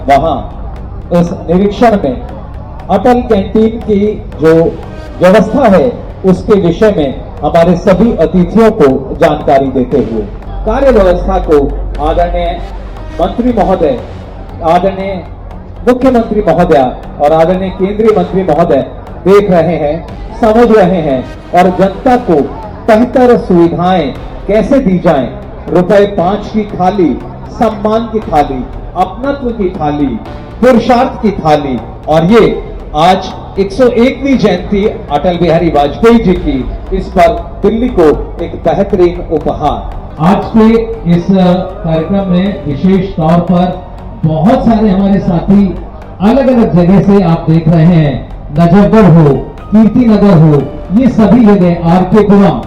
वहां इस निरीक्षण में अटल कैंटीन की जो व्यवस्था है उसके विषय में हमारे सभी अतिथियों को जानकारी देते हुए कार्य व्यवस्था को आदरणीय मंत्री महोदय, आदरणीय मुख्यमंत्री महोदय और आदरणीय केंद्रीय मंत्री महोदय देख रहे हैं, समझ रहे हैं और जनता को बेहतर सुविधाएं कैसे दी जाएं, रुपए 5 की थाली, सम्मान की थाली, अपनत्व की थाली, पुरुषार्थ की थाली और ये आज 101वीं जयंती अटल बिहारी वाजपेयी जी की, इस पर दिल्ली को एक बेहतरीन उपहार। आज के इस कार्यक्रम में विशेष तौर पर बहुत सारे हमारे साथी अलग अलग जगह से आप देख रहे हैं, नजफगढ़ हो, कीर्ति नगर हो, ये सभी जगह आरके पुरम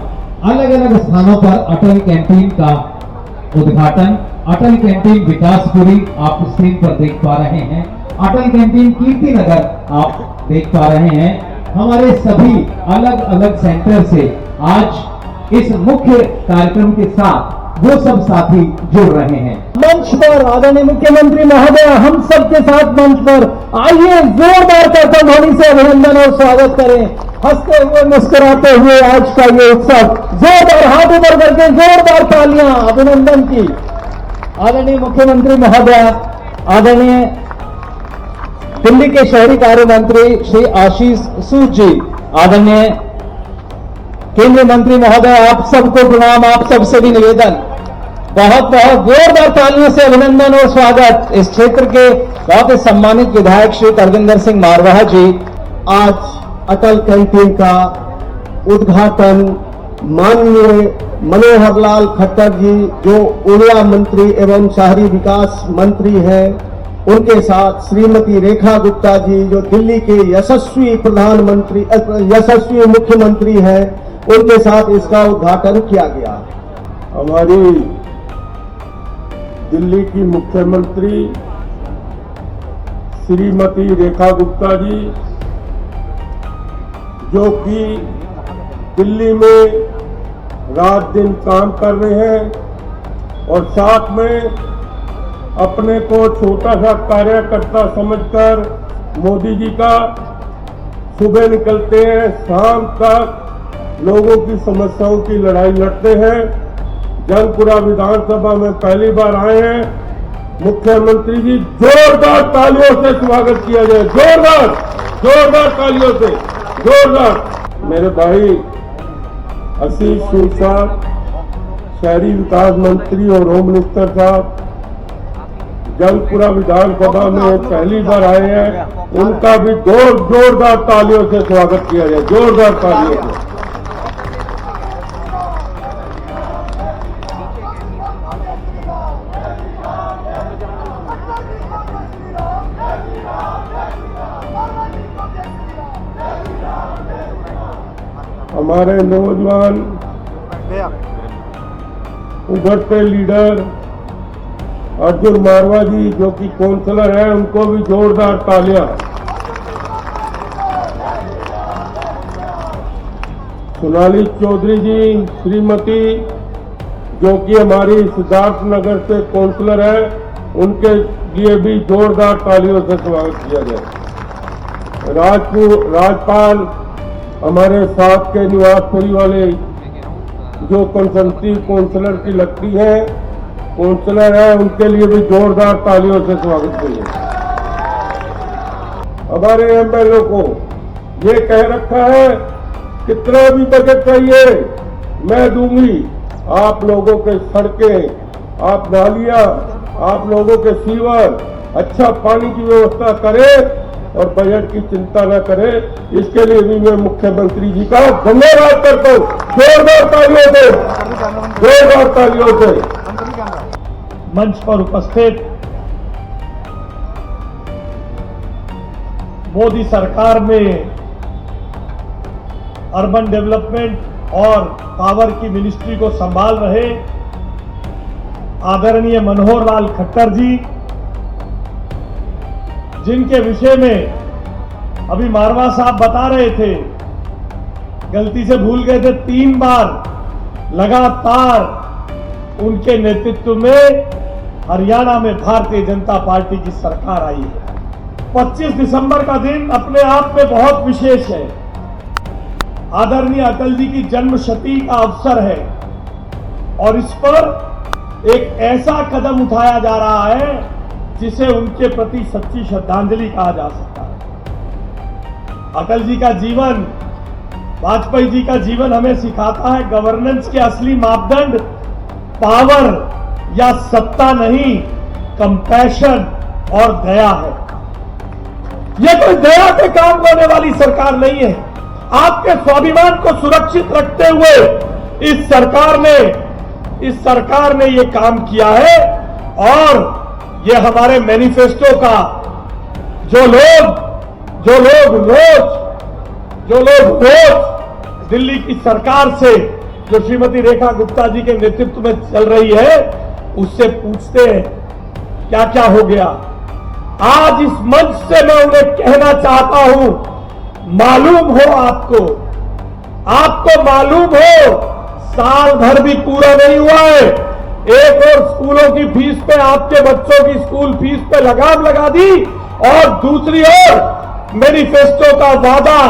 अलग अलग स्थानों पर अटल कैंटीन का उद्घाटन, अटल कैंटीन विकासपुरी आप स्क्रीन पर देख पा रहे हैं, अटल कैंटीन कीर्ति नगर आप देख पा रहे हैं। हमारे सभी अलग अलग सेंटर से आज इस मुख्य कार्यक्रम के साथ वो सब साथी जुड़ रहे हैं। मंच पर आदरणीय मुख्यमंत्री महोदय हम सबके साथ मंच पर आइए, जोरदार करतब ध्वनि से अभिनंदन और स्वागत करें। हंसते हुए मुस्कुराते हुए आज का ये उत्सव, जोरदार हाथ ऊपर करके जोरदार तालियां अभिनंदन की। आदरणीय मुख्यमंत्री महोदय, आदरणीय दिल्ली के शहरी कार्य मंत्री श्री आशीष सूद जी, आदरणीय केंद्रीय मंत्री महोदय, आप सबको प्रणाम, आप सबसे भी निवेदन, बहुत बहुत जोरदार तालियों से अभिनंदन और स्वागत। इस क्षेत्र के बहुत ही सम्मानित विधायक श्री तरविंदर सिंह मारवाहा जी, आज अटल कैंटीन का उद्घाटन माननीय मनोहर लाल खट्टर जी, जो ऊर्जा मंत्री एवं शहरी विकास मंत्री हैं, उनके साथ श्रीमती रेखा गुप्ता जी, जो दिल्ली के यशस्वी प्रधानमंत्री, यशस्वी मुख्यमंत्री हैं, उनके साथ इसका उद्घाटन किया गया। हमारी दिल्ली की मुख्यमंत्री श्रीमती रेखा गुप्ता जी, जो कि दिल्ली में रात दिन काम कर रहे हैं और साथ में अपने को छोटा सा कार्यकर्ता समझकर मोदी जी का सुबह निकलते हैं, शाम तक लोगों की समस्याओं की लड़ाई लड़ते हैं। जंगपुरा विधानसभा में पहली बार आए हैं। मुख्यमंत्री जी, जोरदार तालियों से स्वागत किया जाए, जोरदार जोरदार तालियों से, जोरदार। मेरे भाई आशीष सूद साहब, शहरी विकास मंत्री और होम मिनिस्टर साहब, जंगपुरा विधानसभा में पहली बार आए हैं, उनका भी जोरदार तालियों से स्वागत किया जाए, जोरदार तालियों से। हमारे नौजवान उभरते लीडर अर्जुन मारवा जी, जो कि काउंसलर हैं, उनको भी जोरदार तालियां। सोनाली चौधरी जी श्रीमती, जो कि हमारी सिद्धार्थ नगर से काउंसलर है, उनके लिए भी जोरदार तालियों से स्वागत किया जाए। राजपाल हमारे साथ के निवासपुरी वाले, जो कंसल्टेटिव काउंसलर की लगती है, काउंसलर है, उनके लिए भी जोरदार तालियों से स्वागत करिए। हमारे एमएलए को ये कह रखा है, कितना भी बजट चाहिए मैं दूंगी, आप लोगों के सड़कें, आप नालियां, आप लोगों के सीवर, अच्छा पानी की व्यवस्था करें और बजट की चिंता न करें। इसके लिए भी मैं मुख्यमंत्री जी का धन्यवाद करता हूँ। जोरदार तालियों से, जोरदार तालियों से। मंच पर उपस्थित मोदी सरकार में अर्बन डेवलपमेंट और पावर की मिनिस्ट्री को संभाल रहे आदरणीय मनोहर लाल खट्टर जी, जिनके विषय में अभी मारवा साहब बता रहे थे, गलती से भूल गए थे, 3 बार लगातार उनके नेतृत्व में हरियाणा में भारतीय जनता पार्टी की सरकार आई है। 25 दिसंबर का दिन अपने आप में बहुत विशेष है। आदरणीय अटल जी की जन्म शती का अवसर है और इस पर एक ऐसा कदम उठाया जा रहा है जिसे उनके प्रति सच्ची श्रद्धांजलि कहा जा सकता है। अटल जी का जीवन, वाजपेयी जी का जीवन हमें सिखाता है गवर्नेंस के असली मापदंड पावर या सत्ता नहीं, कंपैशन और दया है। यह कोई दया पे काम करने वाली सरकार नहीं है। आपके स्वाभिमान को सुरक्षित रखते हुए इस सरकार ने यह काम किया है और यह हमारे मैनिफेस्टो का जो लोग रोज दिल्ली की सरकार से जो श्रीमती रेखा गुप्ता जी के नेतृत्व में चल रही है उससे पूछते हैं क्या क्या हो गया। आज इस मंच से मैं उन्हें कहना चाहता हूं, मालूम हो आपको मालूम हो साल भर भी पूरा नहीं हुआ है। एक और स्कूलों की फीस पे, आपके बच्चों की स्कूल फीस पे लगाम लगा दी और दूसरी ओर मैनिफेस्टो का वादा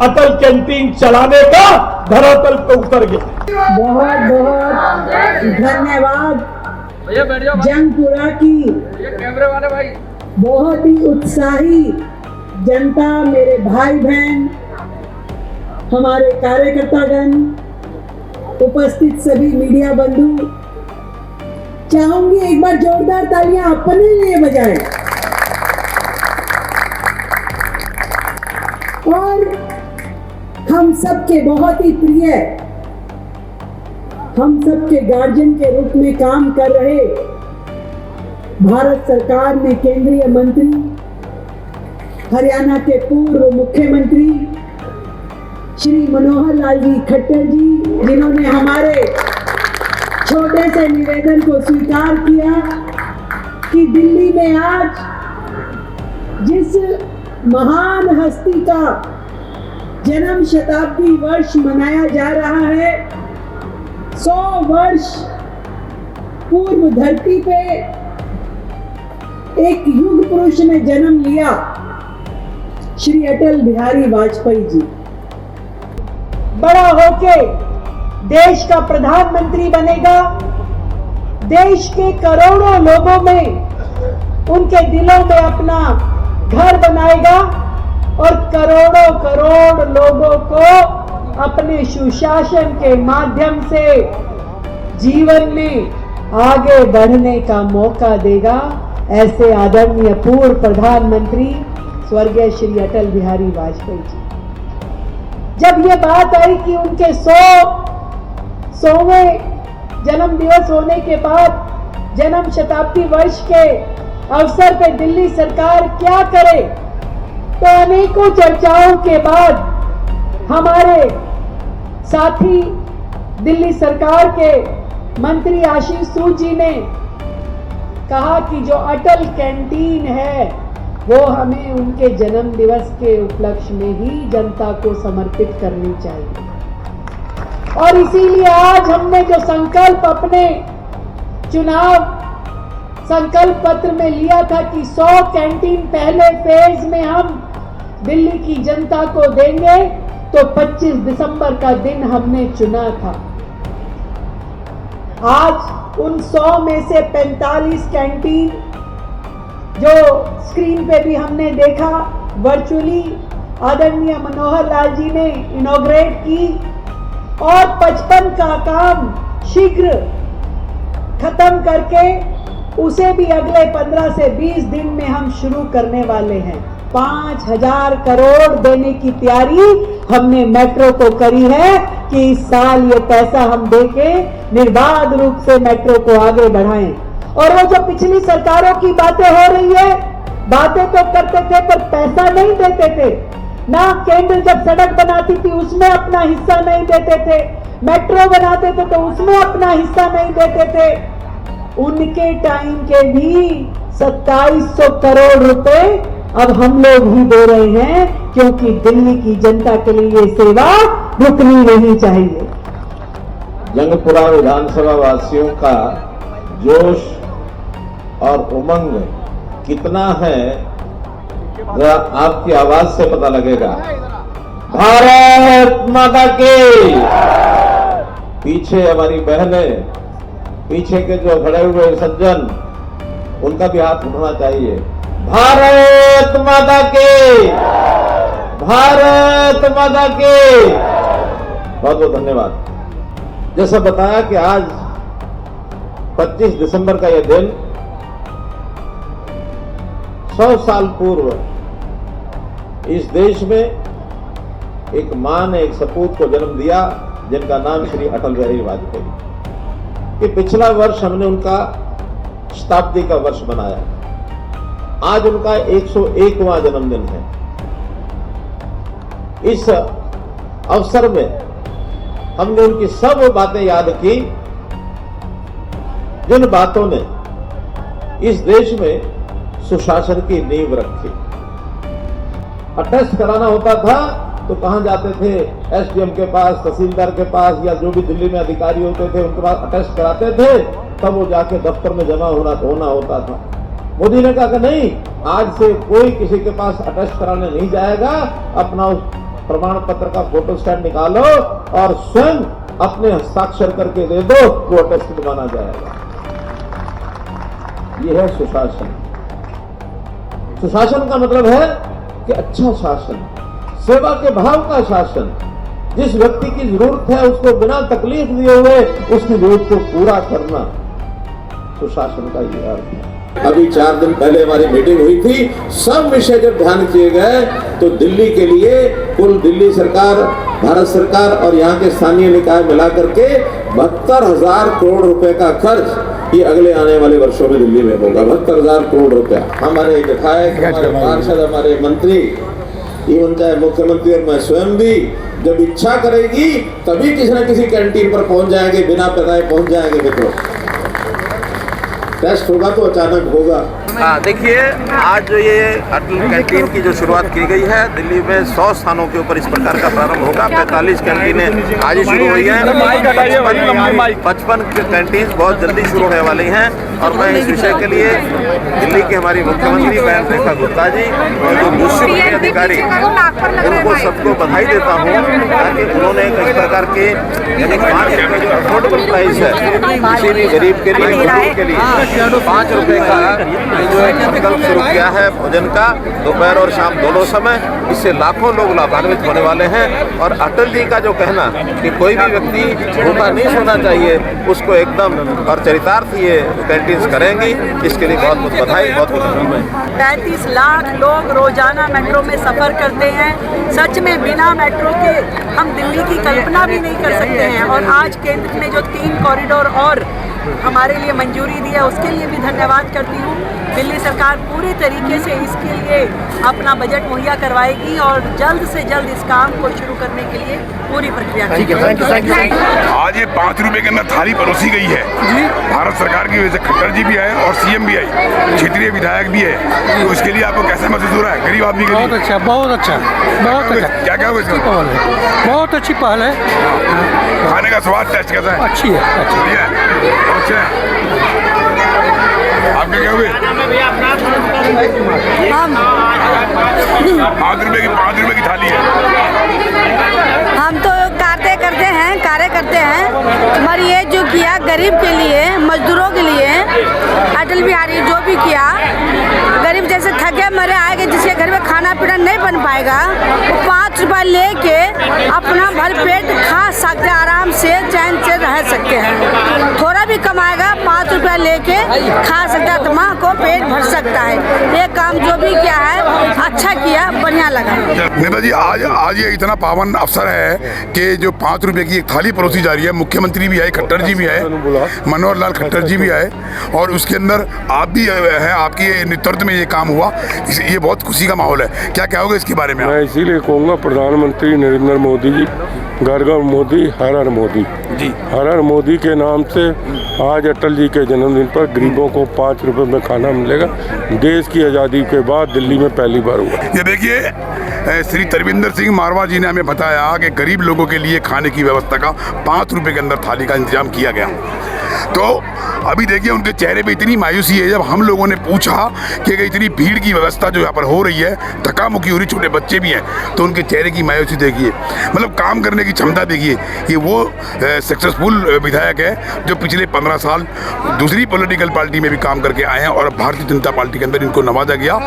अटल कैंटीन चलाने का धरातल पे उतर गया। बहुत बहुत धन्यवाद जंगपुरा की कैमरे वाले भाई। बहुत ही उत्साही जनता, मेरे भाई बहन, हमारे कार्यकर्तागण, उपस्थित सभी मीडिया बंधु, चाहूंगी एक बार जोरदार तालियां अपने लिए बजाएं। और हम सबके बहुत ही प्रिय, हम सबके गार्जियन के रूप में काम कर रहे भारत सरकार में केंद्रीय मंत्री, हरियाणा के पूर्व मुख्यमंत्री श्री मनोहर लाल जी खट्टर जी, जिन्होंने हमारे छोटे से निवेदन को स्वीकार किया कि दिल्ली में आज जिस महान हस्ती का जन्म शताब्दी वर्ष मनाया जा रहा है, 100 वर्ष पूर्व धरती पे एक युग पुरुष ने जन्म लिया, श्री अटल बिहारी वाजपेयी जी। बड़ा होके देश का प्रधानमंत्री बनेगा, देश के करोड़ों लोगों में, उनके दिलों में अपना घर बनाएगा और करोड़ों करोड़ लोगों को अपने सुशासन के माध्यम से जीवन में आगे बढ़ने का मौका देगा। ऐसे आदरणीय पूर्व प्रधानमंत्री स्वर्गीय श्री अटल बिहारी वाजपेयी जी, जब ये बात आई कि उनके 100वें जन्म दिवस होने के बाद जन्म शताब्दी वर्ष के अवसर पे दिल्ली सरकार क्या करे, तो अनेकों चर्चाओं के बाद हमारे साथी दिल्ली सरकार के मंत्री आशीष सूद जी ने कहा कि जो अटल कैंटीन है वो हमें उनके जन्म दिवस के उपलक्ष्य में ही जनता को समर्पित करनी चाहिए। और इसीलिए आज हमने जो संकल्प अपने चुनाव संकल्प पत्र में लिया था कि 100 कैंटीन पहले फेज में हम दिल्ली की जनता को देंगे, तो 25 दिसंबर का दिन हमने चुना था। आज उन 100 में से 45 कैंटीन जो स्क्रीन पे भी हमने देखा वर्चुअली आदरणीय मनोहर लाल जी ने इनॉग्रेट की, और 55 का काम शीघ्र खत्म करके उसे भी अगले 15 से 20 दिन में हम शुरू करने वाले हैं। 5,000 करोड़ देने की तैयारी हमने मेट्रो को करी है कि इस साल ये पैसा हम देके निर्बाध रूप से मेट्रो को आगे बढ़ाएं। और वो जो पिछली सरकारों की बातें हो रही है, बातें तो करते थे पर पैसा नहीं देते थे ना। केंद्र जब सड़क बनाती थी उसमें अपना हिस्सा नहीं देते थे, मेट्रो बनाते थे तो उसमें अपना हिस्सा नहीं देते थे। उनके टाइम के भी 2700 करोड़ रुपए अब हम लोग ही दे रहे हैं, क्योंकि दिल्ली की जनता के लिए ये सेवा रुकनी नहीं चाहिए। जंगपुरा विधानसभा वासियों का जोश और उमंग कितना है जरा आपकी आवाज से पता लगेगा। भारत माता की। पीछे हमारी बहनें, पीछे के जो खड़े हुए सज्जन, उनका भी हाथ उठना चाहिए। भारत माता की, भारत माता की। बहुत बहुत धन्यवाद। जैसा बताया कि आज 25 दिसंबर का यह दिन 100 साल पूर्व इस देश में एक मां ने एक सपूत को जन्म दिया जिनका नाम श्री अटल बिहारी वाजपेयी। कि पिछला वर्ष हमने उनका शताब्दी का वर्ष बनाया। आज उनका 101वां जन्मदिन है। इस अवसर में हमने उनकी सब बातें याद की जिन बातों ने इस देश में सुशासन की नींव रखी। अटेस्ट कराना होता था तो कहां जाते थे? एसडीएम के पास, तहसीलदार के पास, या जो भी दिल्ली में अधिकारी होते थे उनके पास अटेस्ट कराते थे, तब वो जाके दफ्तर में जमा होना होता था। मोदी ने कहा कि नहीं, आज से कोई किसी के पास अटेस्ट कराने नहीं जाएगा। अपना उस प्रमाण पत्र का फोटो स्टैट निकालो और स्वयं अपने हस्ताक्षर करके दे दो, वो अटेस्टेड माना जाएगा। यह है सुशासन। सुशासन का मतलब है कि अच्छा शासन, सेवा के भाव का शासन। जिस व्यक्ति की जरूरत है उसको बिना तकलीफ दिए हुए उसकी जरूरत को पूरा करना, सुशासन का ये अर्थ है। अभी 4 दिन पहले हमारी मीटिंग हुई थी। सब विषय जब ध्यान किए गए तो दिल्ली के लिए कुल दिल्ली सरकार, भारत सरकार और यहाँ के स्थानीय निकाय मिलाकर के 72,000 करोड़ रुपए का खर्च ये अगले आने वाले वर्षों में दिल्ली में होगा। 72,000 करोड़ रुपया। हमारे विधायक, हमारे पार्षद, हमारे मंत्री, इवन चाहे मुख्यमंत्री और मैं स्वयं भी जब इच्छा करेगी तभी किसी न किसी कैंटीन पर पहुंच जाएंगे, बिना बताए पहुंच जाएंगे। मित्रों, टेस्ट होगा तो अचानक होगा। देखिए, आज जो ये अटल कैंटीन की जो शुरुआत की गई है दिल्ली में 100 स्थानों के ऊपर इस प्रकार का प्रारंभ होगा। 45 कैंटीनें आज ही शुरू हुई हैं। 55 कैंटीन बहुत जल्दी शुरू होने वाली हैं। और मैं इस विषय के लिए दिल्ली के हमारी मुख्यमंत्री बहन रेखा गुप्ता जी और जो दूसरे मुख्य अधिकारी, उनको सबको बधाई देता हूँ ताकि उन्होंने इस प्रकार के यानी 5 रुपये जो अफोर्डेबल प्राइस है किसी भी गरीब के लिए, बुजुर्ग के लिए 5 रुपये का जो है विकल्प शुरू किया है भोजन का, दोपहर और शाम दोनों समय। इससे लाखों लोग लाभान्वित होने वाले हैं। और अटल जी का जो कहना कि कोई भी व्यक्ति भूखा नहीं सोना चाहिए, उसको एकदम और चरितार्थ ये कैंटीन्स करेंगी। इसके लिए बहुत बहुत बधाई, बहुत बहुत धन्यवाद। 35 लाख लोग रोजाना मेट्रो में सफर करते हैं। सच में बिना मेट्रो के हम दिल्ली की कल्पना भी नहीं कर सकते हैं। और आज केंद्र ने जो 3 कॉरिडोर और हमारे लिए मंजूरी दी है उसके लिए भी धन्यवाद करती हूँ। दिल्ली सरकार पूरी तरीके से इसके लिए अपना बजट मुहैया करवाएगी और जल्द से जल्द इस काम को शुरू करने के लिए पूरी प्रक्रिया करेगी। आज ये 5 रुपए के अंदर थाली परोसी गई है जी। भारत सरकार की वजह से खट्टर जी भी आए और सीएम भी आई, क्षेत्रीय विधायक भी है। तो इसके लिए आपको कैसा महसूस हो रहा है गरीब आदमी के लिए? बहुत अच्छा, बहुत अच्छा, बहुत अच्छा। क्या क्या हुआ? बहुत अच्छी पहल है। खाने का स्वाद टेस्ट कैसा है? अच्छी है, अच्छी है। अच्छा, आपके क्या हुए? 5 रुपए की थाली है। हम तो कार्य करते हैं मगर ये जो किया गरीब के लिए, मजदूरों के लिए, अटल बिहारी जो भी किया, गरीब जैसे थके मरे आएंगे जिसके घर में खाना पीना नहीं बन पाएगा, वो 5 रुपये लेके अपना भर पेट खा सकते, आराम से चैन से रह सकते हैं। थोड़ा भी कमाएगा 5 रुपये लेके खा सकता है, आत्मा को पेट भर सकता है। ये काम जो भी किया है अच्छा किया, बढ़िया लगा। नेता जी, आज ये इतना पावन अवसर है कि जो 5 रुपए की एक थाली परोसी जा रही है। मुख्यमंत्री भी आए, खट्टर जी भी आए, मनोहर लाल खट्टर जी भी आए और उसके अंदर आप भी है, आपके नेतृत्व में ये काम हुआ। ये बहुत खुशी का माहौल है। क्या कहोगे इसके बारे में? मैं इसीलिए कहूँगा प्रधानमंत्री नरेंद्र मोदी जी, घर घर मोदी, हर हर मोदी जी, हर हर मोदी के नाम से आज अटल जी के जन्मदिन पर गरीबों को 5 रुपए में खाना मिलेगा। देश की आज़ादी के बाद दिल्ली में पहली बार हुआ। ये देखिए, श्री तरविंदर सिंह मारवा जी ने हमें बताया कि गरीब लोगों के लिए खाने की व्यवस्था का 5 रुपए के अंदर थाली का इंतजाम किया गया। तो अभी देखिए उनके चेहरे पे इतनी मायूसी है। जब हम लोगों ने पूछा कि इतनी भीड़ की व्यवस्था जो यहाँ पर हो रही है, धक्का मुक्की हो रही, छोटे बच्चे भी हैं, तो उनके चेहरे की मायूसी देखिए, मतलब काम करने की क्षमता देखिए। ये वो सक्सेसफुल विधायक है जो पिछले 15 साल दूसरी पॉलिटिकल पार्टी में भी काम करके आए हैं और भारतीय जनता पार्टी के अंदर इनको नवाजा गया,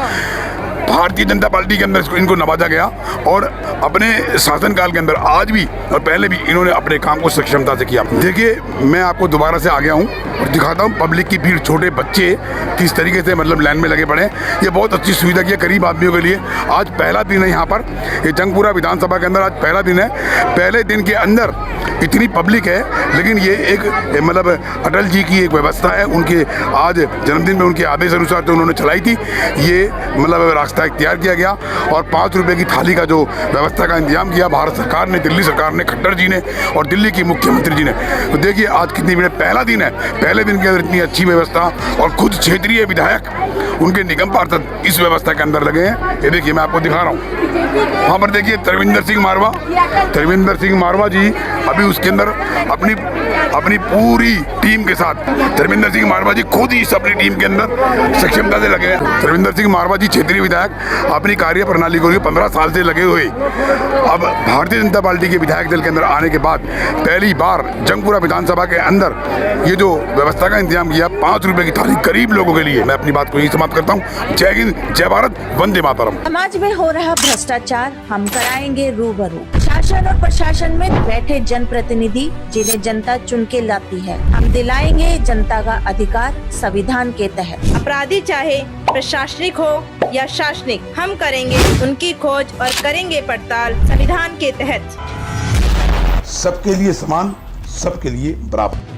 भारतीय जनता पार्टी के अंदर इनको नवाजा गया और अपने शासनकाल के अंदर आज भी और पहले भी इन्होंने अपने काम को सक्षमता से किया। देखिए मैं आपको दोबारा से आ गया हूँ और दिखाता हूँ पब्लिक की भीड़, छोटे बच्चे किस तरीके से मतलब लाइन में लगे पड़े हैं। ये बहुत अच्छी सुविधा की है गरीब आदमियों के लिए। आज पहला दिन है यहाँ पर, ये जंगपुरा विधानसभा के अंदर आज पहला दिन है। पहले दिन के अंदर इतनी पब्लिक है, लेकिन ये एक मतलब अटल जी की एक व्यवस्था है, उनके आज जन्मदिन में उनके आदेश अनुसार जो उन्होंने चलाई थी, ये मतलब रास्ता इख्तियार किया गया और 5 रुपये की थाली का जो व्यवस्था का इंतजाम किया भारत सरकार ने, दिल्ली सरकार ने, खट्टर जी ने और दिल्ली की मुख्यमंत्री जी ने। तो देखिए आज कितनी भीड़, पहला दिन है, पहले दिन के अंदर इतनी अच्छी व्यवस्था और खुद क्षेत्रीय विधायक उनके निगम पार्षद इस व्यवस्था के अंदर लगे हैं। ये देखिए मैं आपको दिखा रहा हूँ, वहाँ पर देखिए तरविंदर सिंह मारवा जी अभी उसके अंदर अपनी पूरी टीम के साथ, धर्मेंद्र सिंह मारवा जी खुद ही अपनी टीम के अंदर सक्षमता से लगे हैं। धर्मेंद्र सिंह मारवा जी क्षेत्रीय विधायक अपनी कार्य प्रणाली को 15 साल से लगे हुए अब भारतीय जनता पार्टी के विधायक दल के अंदर आने के बाद पहली बार जंगपुरा विधानसभा के अंदर ये जो व्यवस्था का इंतजाम किया 5 रुपए की थाली गरीब लोगों के लिए। मैं अपनी बात को यही समाप्त करता हूँ। जय हिंद, जय भारत, वंदे मातरम। समाज में हो रहा भ्रष्टाचार हम कराएंगे रूबरू। शासन और प्रशासन में बैठे जनप्रतिनिधि जिन्हें जनता चुन के लाती है, हम दिलाएंगे जनता का अधिकार संविधान के तहत। अपराधी चाहे प्रशासनिक हो या शासनिक, हम करेंगे उनकी खोज और करेंगे पड़ताल संविधान के तहत। सबके लिए समान, सबके लिए बराबर।